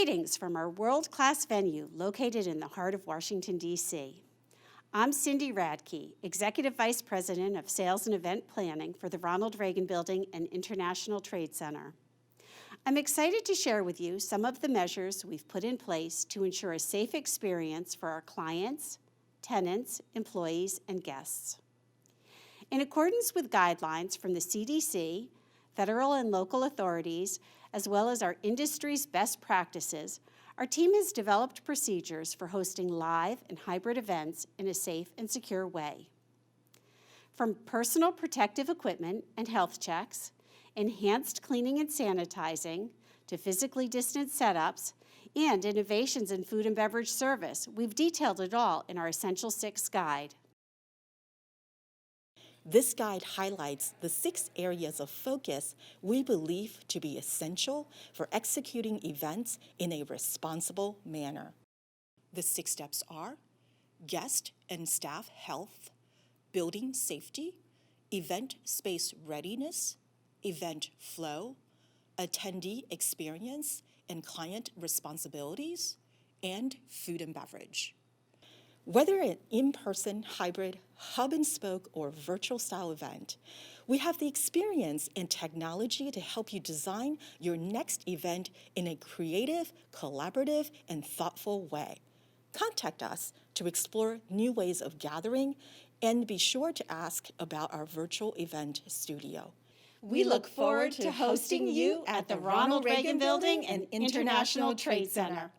Greetings from our world-class venue located in the heart of Washington, D.C. I'm Cindy Radke, Executive Vice President of Sales and Event Planning for the Ronald Reagan Building and International Trade Center. I'm excited to share with you some of the measures we've put in place to ensure a safe experience for our clients, tenants, employees, and guests. In accordance with guidelines from the CDC, federal and local authorities, as well as our industry's best practices, our team has developed procedures for hosting live and hybrid events in a safe and secure way. From personal protective equipment and health checks, enhanced cleaning and sanitizing, to physically distant setups, and innovations in food and beverage service, we've detailed it all in our Essential 6 guide. This guide highlights the 6 areas of focus we believe to be essential for executing events in a responsible manner. The 6 steps are guest and staff health, building safety, event space readiness, event flow, attendee experience and client responsibilities, and food and beverage. Whether an in-person, hybrid, hub-and-spoke, or virtual-style event, we have the experience and technology to help you design your next event in a creative, collaborative, and thoughtful way. Contact us to explore new ways of gathering, and be sure to ask about our virtual event studio. We look forward to hosting you at the Ronald Reagan Building and International Trade Center.